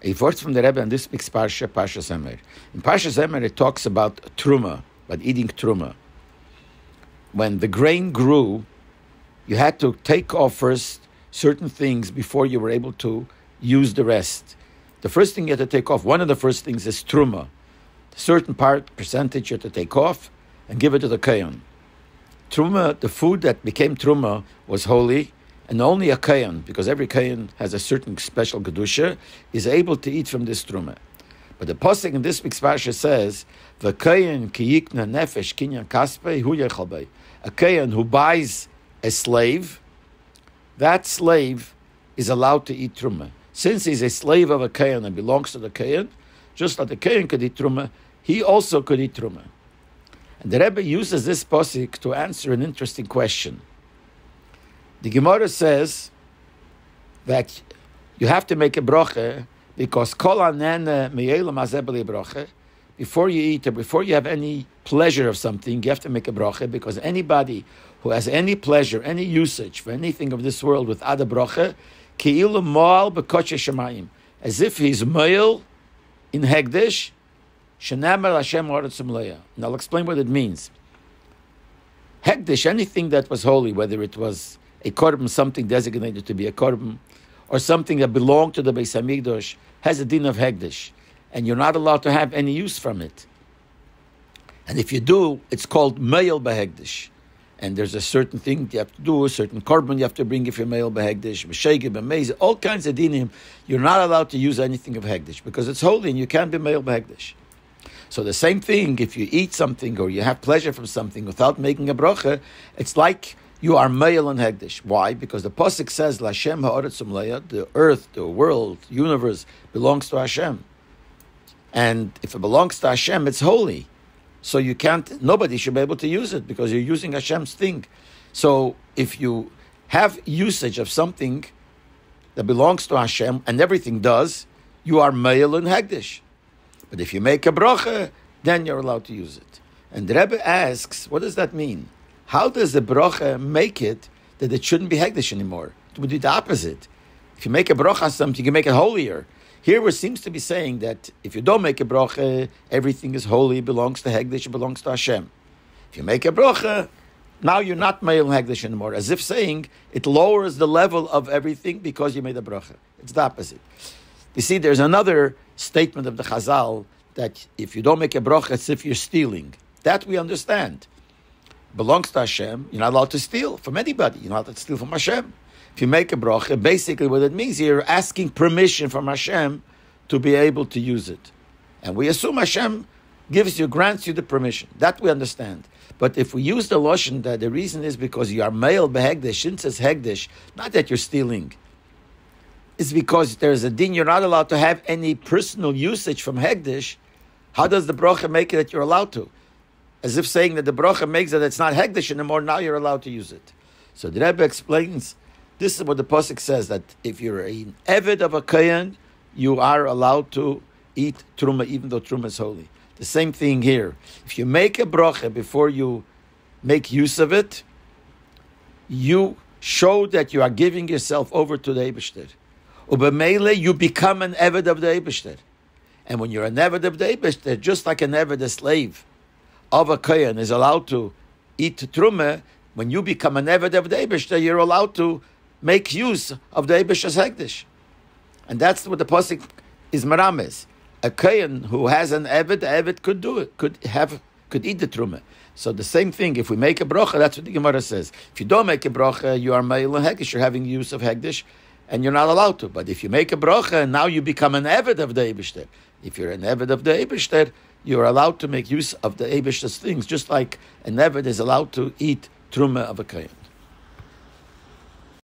A Vort from the Rebbe on this week's Parshas Emor. In Parshas Emor, it talks about truma, about eating truma. When the grain grew, you had to take off first certain things before you were able to use the rest. The first thing you had to take off, one of the first things is truma. A certain percentage you had to take off and give it to the kohen. Truma, the food that became truma, was holy, and only a kohen, because every kohen has a certain special kedusha, is able to eat from this truma. But the pasuk in this week's parsha says, "V'kohen ki yikna nefesh kinyan kaspei hu yechal bei." A kohen who buys a slave, that slave is allowed to eat truma. Since he's a slave of a kohen and belongs to the kohen, just like the kohen could eat truma, he also could eat truma. And the Rebbe uses this pasuk to answer an interesting question. The Gemara says that you have to make a bracha because kol hanene me'elam hazeh b'li bracha. Before you eat or before you have any pleasure of something, you have to make a bracha, because anybody who has any pleasure, any usage for anything of this world without a bracha, ki'ilu mo'al b'kodshe shemayim, as if he's mo'al in hegdish, shenamer Hashem haaretz u'mleya. And I'll explain what it means. Hegdish, anything that was holy, whether it was a korban, something designated to be a korban, or something that belonged to the Beis Hamikdash, has a din of hegdish, and you're not allowed to have any use from it. And if you do, it's called me'il behegdish. And there's a certain thing you have to do, a certain korban you have to bring if you're me'il behegdish, b'shegeg, b'meiz, all kinds of dinim. You're not allowed to use anything of hegdish because it's holy and you can't be me'il behegdish. So the same thing, if you eat something or you have pleasure from something without making a bracha, it's like you are me'il and hegdish. Why? Because the pasuk says, "L'Hashem haaretz u'mleya," the earth, the world, universe belongs to Hashem. And if it belongs to Hashem, it's holy. So you can't, nobody should be able to use it because you're using Hashem's thing. So if you have usage of something that belongs to Hashem, and everything does, you are me'il and hegdish. But if you make a bracha, then you're allowed to use it. And the Rebbe asks, what does that mean? How does the bracha make it that it shouldn't be hegdish anymore? It would be the opposite. If you make a bracha on something, you can make it holier. Here it seems to be saying that if you don't make a bracha, everything is holy, belongs to hegdish, it belongs to Hashem. If you make a bracha, now you're not me'il hegdish anymore, as if saying it lowers the level of everything because you made a bracha. It's the opposite. You see, there's another statement of the Chazal that if you don't make a bracha, it's as if you're stealing. That we understand. Belongs to Hashem, you're not allowed to steal from anybody. You're not allowed to steal from Hashem. If you make a bracha, basically what it means, you're asking permission from Hashem to be able to use it. And we assume Hashem grants you the permission. That we understand. But if we use the lashon that the reason is because you are me'il behegdish, Shin says hegdish, not that you're stealing. It's because there's a din, you're not allowed to have any personal usage from hegdish. How does the bracha make it that you're allowed to? As if saying that the bracha makes it it's not hegdish anymore, now you're allowed to use it. So the Rebbe explains, this is what the pasuk says, that if you're an eved of a kohen, you are allowed to eat truma, even though truma is holy. The same thing here. If you make a bracha before you make use of it, you show that you are giving yourself over to the Eibishter. Ubemele, you become an eved of the Eibishter. And when you're an eved of the Eibishter, just like an eved, a slave of a kohen, is allowed to eat truma, when you become an eved of the Eibishter, you're allowed to make use of the Eibishter's hegdish. And that's what the pasuk is merames. A kohen who has an eved, the eved could do it, could eat the truma. So the same thing, if we make a bracha, that's what the Gemara says. If you don't make a bracha, you are me'il and hegdish, you're having use of hegdish, and you're not allowed to. But if you make a bracha, now you become an eved of the Eibishter. If you're an eved of the Eibishter, you're allowed to make use of the Eibishter's things, just like an eved is allowed to eat truma of a kohen.